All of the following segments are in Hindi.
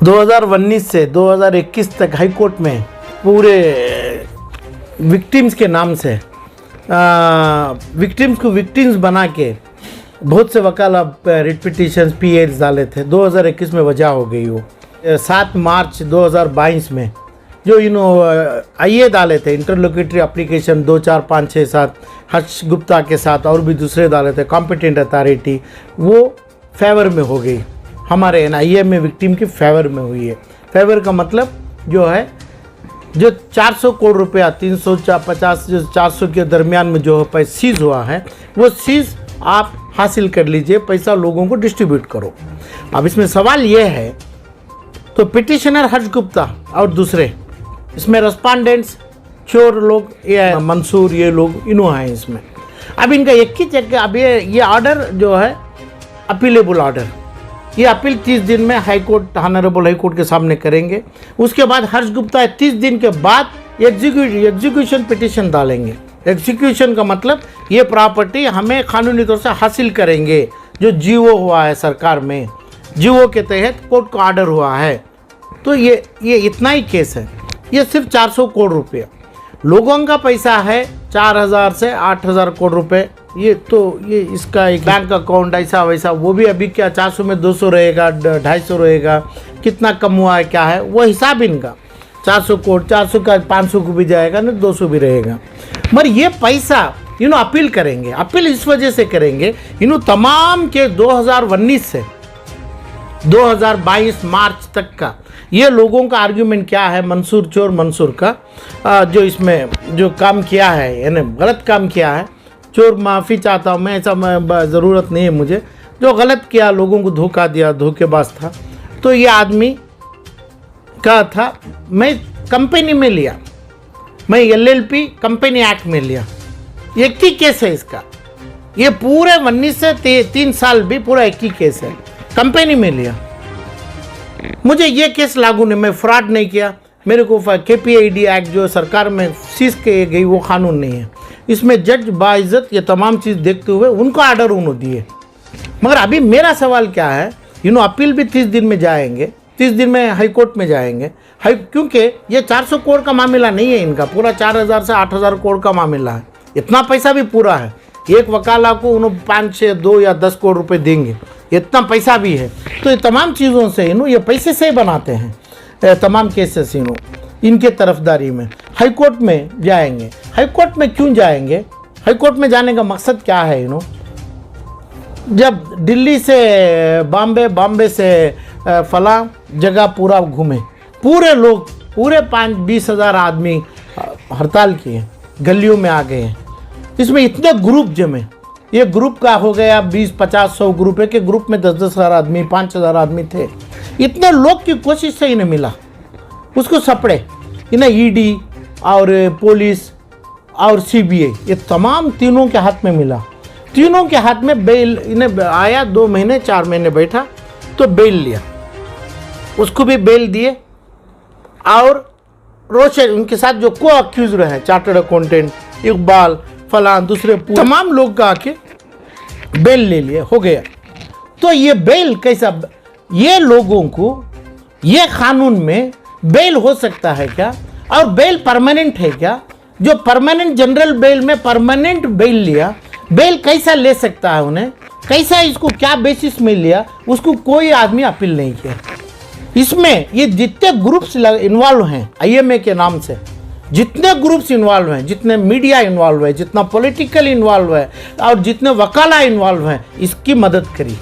2019 से 2021 तक हाई कोर्ट में पूरे विक्टिम्स के नाम से विक्टिम्स को विक्टिम्स बना के बहुत से वकाल रिट पिटिशंस पीएस डाले थे। 2021 में वजह हो गई वो 7 मार्च 2022 में जो आईए डाले थे इंटरलोक्यूटरी एप्लीकेशन 2, 4, 5, 6, 7 हर्ष गुप्ता के साथ और भी दूसरे डाले थे कॉम्पिटेंट अथॉरिटी, वो फेवर में हो गई। हमारे एनआईए में विक्टिम की फेवर में हुई है। फेवर का मतलब जो है जो 400 करोड़ रुपया 350 जो 400 के दरमियान में जो पैसा सीज हुआ है वो सीज आप हासिल कर लीजिए, पैसा लोगों को डिस्ट्रीब्यूट करो। अब इसमें सवाल ये है तो पिटिशनर हर्ष गुप्ता और दूसरे इसमें रेस्पोंडेंट्स चोर लोग ये मंसूर ये लोग इन्हों हैं इसमें। अब इनका एक ही चेक अब ये ऑर्डर जो है अपीलेबल ऑर्डर, ये अपील 30 दिन में high court honourable high court के सामने करेंगे। उसके बाद हर्ष गुप्ता 30 दिन के बाद एग्जीक्यूशन पिटिशन डालेंगे। एग्जीक्यूशन का मतलब ये प्रॉपर्टी हमें कानूनी तौर से हासिल करेंगे। जो जीओ हुआ है सरकार में, जीओ के तहत कोर्ट का ऑर्डर हुआ है, तो ये इतना ही केस है। ये सिर्फ 400 करोड़ रुपये लोगों का पैसा है, 4000 से 8000 करोड़ रुपए। ये इसका एक बैंक अकाउंट ऐसा वैसा, वो भी अभी क्या 400 में 200 रहेगा, 250 रहेगा, कितना कम हुआ है क्या है वो हिसाब इनका। 400 करोड़ 400 का 500 को भी जाएगा ना, 200 भी रहेगा। मगर ये पैसा अपील करेंगे। अपील इस वजह से करेंगे तमाम के 2019 से 2022 मार्च तक का ये लोगों का आर्ग्यूमेंट क्या है, मंसूर चोर मंसूर का जो इसमें जो काम किया है यानी गलत काम किया है। चोर माफ़ी चाहता हूँ मैं, ऐसा ज़रूरत नहीं है मुझे। जो गलत किया, लोगों को धोखा दिया, धोखेबाज था, तो ये आदमी का था मैं कंपनी में लिया, मैं LLP कंपनी एक्ट में लिया। एक ही केस है इसका, ये पूरे 19 से 3 साल भी पूरा एक ही केस है, कंपनी में लिया। मुझे ये केस लागू नहीं, मैं फ्रॉड नहीं किया। मेरे को KPID एक्ट जो सरकार में सीज के गई वो कानून नहीं है। इसमें जज बाइज्जत ये तमाम चीज़ देखते हुए उनको ऑर्डर उन्होंने दिए। मगर अभी मेरा सवाल क्या है, अपील भी 30 दिन में जाएंगे, 30 दिन में हाई कोर्ट में जाएंगे। क्योंकि ये 400 करोड़ का मामला नहीं है इनका, पूरा 4000 से 8000 करोड़ का मामला है। इतना पैसा भी पूरा है, एक वकाला को उन्होंने 5, 6, 2 या 10 करोड़ रुपए देंगे, इतना पैसा भी है। तो ये तमाम चीज़ों से ये पैसे से बनाते हैं तमाम केसेस इनके तरफदारी में। हाई कोर्ट में जाएंगे। हाई कोर्ट में क्यों जाएंगे? हाई कोर्ट में जाने का मकसद क्या है? जब दिल्ली से बॉम्बे से फला जगह पूरा घूमे, पूरे लोग पूरे 5-20 हज़ार आदमी हड़ताल किए, गलियों में आ गए हैं। इसमें इतने ग्रुप जमे, ये ग्रुप का हो गया 20, 50, 100 ग्रुप है कि ग्रुप में 10-10 हज़ार आदमी 5,000 आदमी थे। इतने लोग की कोशिश से इन्हें मिला, उसको सपड़े इन्हें ED और पुलिस और CBI ये तमाम तीनों के हाथ में मिला। तीनों के हाथ में बेल इन्हें आया, 2 महीने 4 महीने बैठा तो बेल लिया, उसको भी बेल दिए। और रोशन उनके साथ जो को अक्यूज रहे, चार्टर्ड अकाउंटेंट इकबाल फलां दूसरे तमाम लोग का आके बेल ले लिए, हो गया। तो ये बेल कैसा, ये लोगों को ये कानून में बेल हो सकता है क्या? और बेल परमानेंट है क्या? जो परमानेंट जनरल बेल में परमानेंट बेल लिया, बेल कैसा ले सकता है उन्हें, कैसा इसको क्या बेसिस में लिया, उसको कोई आदमी अपील नहीं किया। इसमें ये जितने ग्रुप्स इन्वॉल्व हैं IMA के नाम से, जितने ग्रुप्स इन्वॉल्व हैं, जितने मीडिया इन्वॉल्व है, जितना पॉलिटिकल इन्वॉल्व है और जितने वकाला इन्वॉल्व हैं, इसकी मदद करी,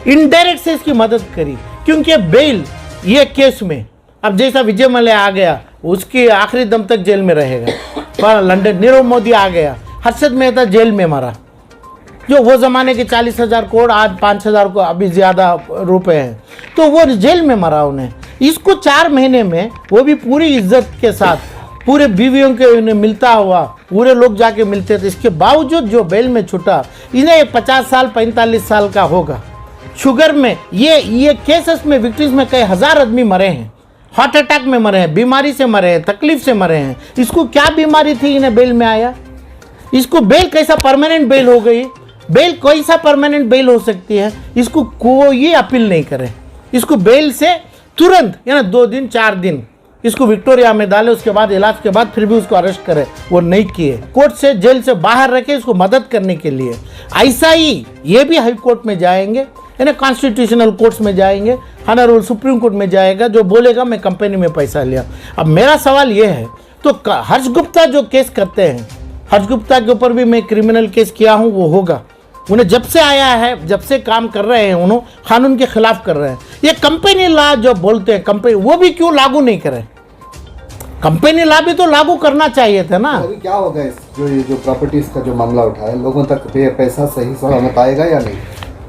इनडायरेक्ट से इसकी मदद करी। क्योंकि बेल ये केस में अब जैसा विजय मल्ल्या आ गया, उसकी आखिरी दम तक जेल में रहेगा। लंदन नीरव मोदी आ गया, हर्षद मेहता जेल में मरा, जो वो ज़माने के 40,000 करोड़ आज 5,000 को अभी ज़्यादा रुपए हैं, तो वो जेल में मरा उन्हें। इसको 4 महीने में वो भी पूरी इज्जत के साथ पूरे बीवियों के उन्हें मिलता हुआ, पूरे लोग जाके मिलते थे। इसके बावजूद जो बेल में छूटा, इन्हें 50 साल 45 साल का होगा। शुगर में ये केसेस में विक्टिम्स में कई हज़ार आदमी मरे हैं, हार्ट अटैक में मरे हैं, बीमारी से मरे हैं, तकलीफ से मरे हैं। इसको क्या बीमारी थी इन्हें बेल में आया? इसको बेल कैसा परमानेंट बेल हो गई? बेल कैसा परमानेंट बेल हो सकती है? इसको कोई अपील नहीं करे। इसको बेल से तुरंत यानी 2 दिन 4 दिन इसको विक्टोरिया में डाले, उसके बाद इलाज के बाद फिर भी उसको अरेस्ट करे, वो नहीं किए। कोर्ट से जेल से बाहर रखे इसको मदद करने के लिए। ऐसा ही ये भी हाई कोर्ट में जाएंगे, यानी कॉन्स्टिट्यूशनल कोर्ट्स में जाएंगे, ऑनरेबल सुप्रीम कोर्ट में जाएगा, जो बोलेगा मैं कंपनी में पैसा लिया। अब मेरा सवाल ये है, तो हर्ष गुप्ता जो केस करते हैं, हर्ष गुप्ता के ऊपर भी मैं क्रिमिनल केस किया हूँ, वो होगा। उन्हें जब से आया है, जब से काम कर रहे हैं, उन्होंने कानून के खिलाफ कर रहे हैं। ये कंपनी लॉ जो बोलते हैं कंपनी, वो भी क्यों लागू नहीं करें? कंपनी लॉ भी तो लागू करना चाहिए था ना। अभी क्या होगा इस जो प्रॉपर्टीज का जो मामला उठा है, लोगों तक पैसा सही सलामत आएगा या नहीं?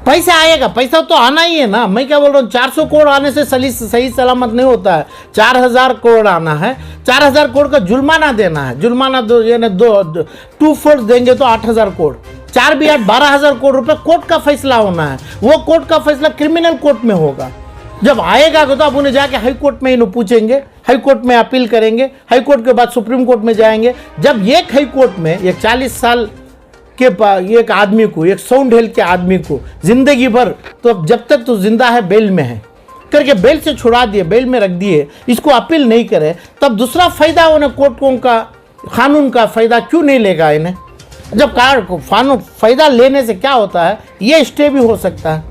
पैसा आएगा, पैसा तो आना ही है ना। मैं क्या बोल रहा हूँ, 400 करोड़ आने से सही सलामत नहीं होता है। 4000 करोड़ आना है, 4000 करोड़ का जुर्माना देना है। जुर्माना दो यानी 2/4 देंगे तो 8000 करोड़, 4 भी 8, 12000 करोड़ रुपए कोर्ट का फैसला होना है। वो कोर्ट का फैसला क्रिमिनल कोर्ट में होगा। जब आएगा तो आप उन्हें जाके हाई कोर्ट में इन्हें पूछेंगे, हाई कोर्ट में अपील करेंगे, हाई कोर्ट के बाद सुप्रीम कोर्ट में जाएंगे। जब एक हाई कोर्ट में एक 40 साल के एक आदमी को, एक साउंड हेल्थ के आदमी को जिंदगी भर, तो जब तक तो जिंदा है बेल में है करके बेल से छुड़ा दिए, बेल में रख दिए, इसको अपील नहीं करे, तब दूसरा फायदा उन्हें कोर्टों का, कानून का फायदा क्यों नहीं लेगा इन्हें? जब कानून फायदा लेने से क्या होता है, ये स्टे भी हो सकता है।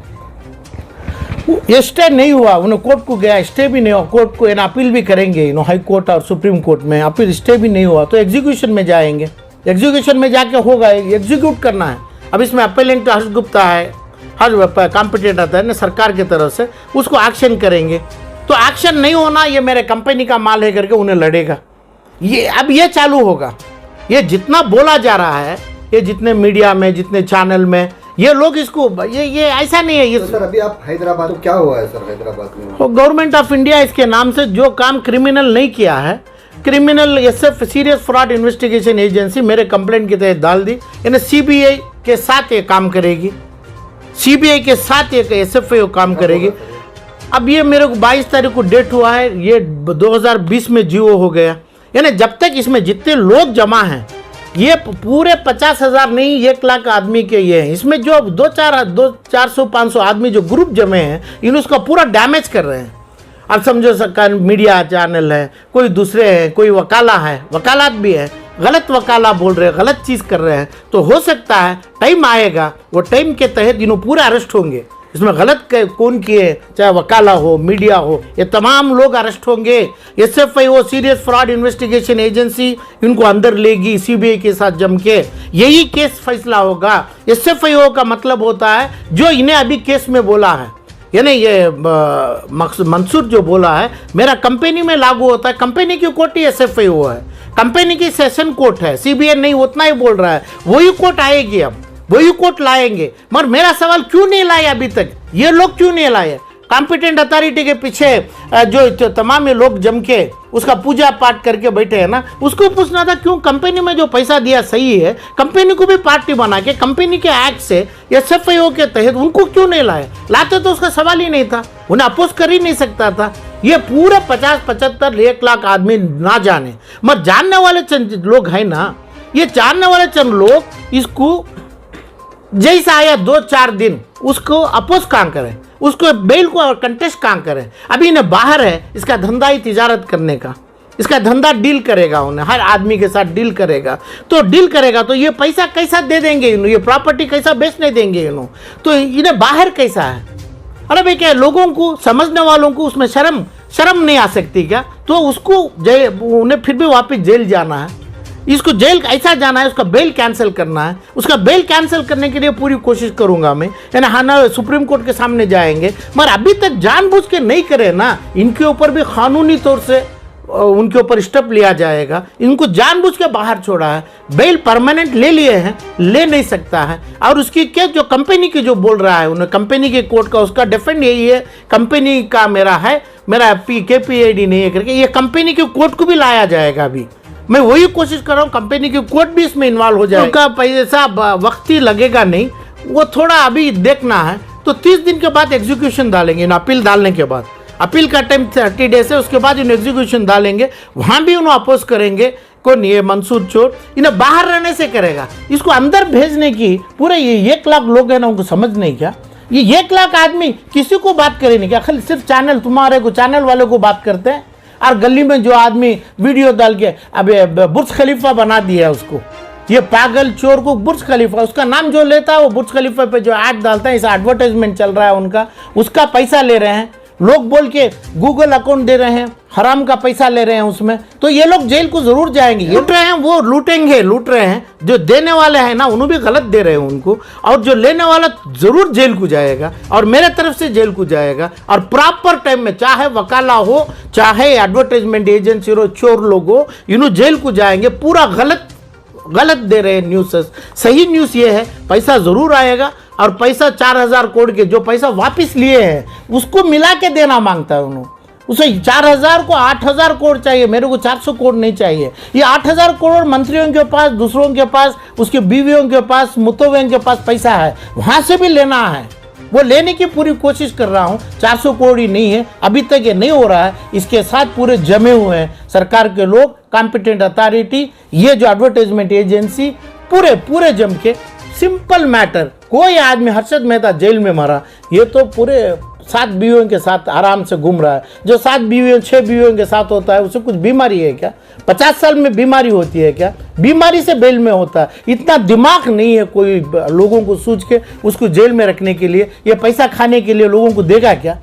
ये स्टे नहीं हुआ, उन्हें कोर्ट को गया, स्टे भी नहीं हुआ, कोर्ट को अपील भी करेंगे हाई कोर्ट और सुप्रीम कोर्ट में, अपील स्टे भी नहीं हुआ तो एग्जीक्यूशन में जाएंगे। एग्जीक्यूशन में जाके होगा, एग्जीक्यूट करना है। अब इसमें अपेलेंट हर्ष गुप्ता है, हर कॉम्पिटेटर है ना सरकार की तरफ से, उसको एक्शन करेंगे। तो एक्शन नहीं होना, ये मेरे कंपनी का माल है करके उन्हें लड़ेगा। ये अब ये चालू होगा। ये जितना बोला जा रहा है, ये जितने मीडिया में, जितने चैनल में, ये लोग इसको ये ऐसा नहीं है। ये तो सर अभी आप हैदराबाद, तो क्या हुआ है सर हैदराबाद में? तो गवर्नमेंट ऑफ इंडिया इसके नाम से जो काम क्रिमिनल नहीं किया है, criminal SF serious fraud investigation agency मेरे कंप्लेंट के तहत डाल दी, यानी CBI के साथ ये काम करेगी, CBI के साथ एक SFI काम करेगी। अब ये मेरे को 22 तारीख को डेट हुआ है, ये 2020 में जीओ हो गया। यानी जब तक इसमें जितने लोग जमा हैं, ये पूरे 50,000 नहीं 1 लाख आदमी के ये हैं, इसमें जो 400-500 आदमी जो ग्रुप जमे हैं, इन उसका पूरा डैमेज कर रहे हैं। अब समझो सरकार, मीडिया चैनल है, कोई दूसरे हैं, कोई वकाला है, वकालत भी है, गलत वकाला बोल रहे हैं, गलत चीज़ कर रहे हैं। तो हो सकता है टाइम आएगा, वो टाइम के तहत इन्हों पूरे अरेस्ट होंगे। इसमें गलत कौन किए, चाहे वकाला हो, मीडिया हो, ये तमाम लोग अरेस्ट होंगे। SFI वो सीरियस फ्रॉड इन्वेस्टिगेशन एजेंसी इनको अंदर लेगी CBI के साथ जम के, यही केस फैसला होगा। SFIO का मतलब होता है जो इन्हें अभी केस में बोला है, यानी ये मंसूर जो बोला है मेरा कंपनी में लागू होता है। कंपनी की कोर्ट ही SFIO है, कंपनी की सेशन कोर्ट है, CBI नहीं उतना ही बोल रहा है। वही कोर्ट आएगी, अब वही कोर्ट लाएंगे। मगर मेरा सवाल क्यों नहीं लाए अभी तक, ये लोग क्यों नहीं लाए? कॉम्पिटेंट अथॉरिटी के पीछे जो तमाम लोग जम के उसका पूजा पाठ करके बैठे हैं ना, उसको पूछना था क्यों कंपनी में जो पैसा दिया सही है, कंपनी को भी पार्टी बना के कंपनी के एक्ट से SFIO के तहत उनको क्यों नहीं लाए? लाते तो उसका सवाल ही नहीं था, उन्हें अपोज कर ही नहीं सकता था। ये पूरे 50-75 1 लाख आदमी ना जाने, मगर जानने वाले चंद लोग हैं ना, ये जानने वाले चंद लोग इसको जैसा आया 2-4 दिन उसको अपोज कहाँ करें, उसको बेल को कंटेस्ट कहाँ करें? अभी इन्हें बाहर है, इसका धंधा ही तिजारत करने का, इसका धंधा डील करेगा, उन्हें हर आदमी के साथ डील करेगा। तो डील करेगा तो ये पैसा कैसा दे देंगे इन्हों, ये प्रॉपर्टी कैसा बेचने देंगे इन्हों? तो इन्हें बाहर कैसा है? अरे भाई क्या लोगों को, समझने वालों को उसमें शर्म नहीं आ सकती क्या? तो उसको उन्हें फिर भी वापस जेल जाना है, इसको जेल ऐसा जाना है, उसका बेल कैंसिल करना है। उसका बेल कैंसिल करने के लिए पूरी कोशिश करूंगा मैं, यानी हाँ ना सुप्रीम कोर्ट के सामने जाएंगे। मगर अभी तक जानबूझ के नहीं करे ना, इनके ऊपर भी कानूनी तौर से उनके ऊपर स्टेप लिया जाएगा। इनको जानबूझ के बाहर छोड़ा है, बेल परमानेंट ले लिए हैं, ले नहीं सकता है। और उसकी क्या जो कंपनी की जो बोल रहा है, उन्हें कंपनी के कोर्ट का उसका डिफेंड यही है, कंपनी का मेरा KPAD नहीं है करके, ये कंपनी के कोर्ट को भी लाया जाएगा। अभी मैं वही कोशिश कर रहा हूँ, कंपनी की कोर्ट भी इसमें इन्वॉल्व हो जाए। उनका पैसा वक्त ही लगेगा नहीं, वो थोड़ा अभी देखना है। तो 30 दिन के बाद एग्जीक्यूशन डालेंगे, इन अपील डालने के बाद, अपील का टाइम 30 डेज है, उसके बाद इन एग्जीक्यूशन डालेंगे। वहाँ भी उन्हें अपोज करेंगे। कौन? ये मंसूर चोर इन्हें बाहर रहने से करेगा, इसको अंदर भेजने की पूरे ये 1 लाख लोग हैं ना, उनको समझ नहीं क्या ये 1 लाख आदमी किसी को बात करे नहीं क्या? खाली सिर्फ चैनल तुम्हारे को, चैनल वाले को बात करते हैं। और गली में जो आदमी वीडियो डाल के अबे बुर्ज खलीफा बना दिया उसको, ये पागल चोर को बुर्ज खलीफा, उसका नाम जो लेता है वो बुर्ज खलीफा पे जो ऐड डालता है, इस एडवर्टाइजमेंट चल रहा है उनका, उसका पैसा ले रहे हैं लोग, बोल के गूगल अकाउंट दे रहे हैं, हराम का पैसा ले रहे हैं उसमें। तो ये लोग जेल को जरूर जाएंगे। लूट रहे हैं, वो लूटेंगे, लूट रहे हैं। जो देने वाले हैं ना उन्होंने भी गलत दे रहे हैं उनको, और जो लेने वाला जरूर जेल को जाएगा, और मेरे तरफ से जेल को जाएगा। और प्रॉपर टाइम में, चाहे वकाला हो, चाहे एडवर्टाइजमेंट एजेंसी हो, चोर लोग हो, इन्हों जेल को जाएंगे। पूरा गलत दे रहे हैं न्यूज़। सही न्यूज़ ये है, पैसा ज़रूर आएगा, और पैसा 4000 करोड़ के जो पैसा वापस लिए हैं उसको मिला के देना मांगता है उन्होंने। उसे 4000 को 8000 करोड़ चाहिए, मेरे को 400 करोड़ नहीं चाहिए। ये 8000 करोड़ मंत्रियों के पास, दूसरों के पास, उसके बीवियों के पास, मुतव्वयों के पास पैसा है, वहाँ से भी लेना है। वो लेने की पूरी कोशिश कर रहा हूँ। 400 करोड़ ही नहीं है, अभी तक ये नहीं हो रहा है। इसके साथ पूरे जमे हुए हैं सरकार के लोग, कॉम्पिटेंट अथॉरिटी, ये जो एडवर्टाइजमेंट एजेंसी, पूरे जम के। सिंपल मैटर, कोई आदमी, हर्षद मेहता जेल में मरा, ये तो पूरे 7 बीवियों के साथ आराम से घूम रहा है। जो 7 बीवियों 6 बीवियों के साथ होता है उसे कुछ बीमारी है क्या? 50 साल में बीमारी होती है क्या? बीमारी से जेल में होता है। इतना दिमाग नहीं है कोई लोगों को सूझ के उसको जेल में रखने के लिए, ये पैसा खाने के लिए लोगों को देगा क्या?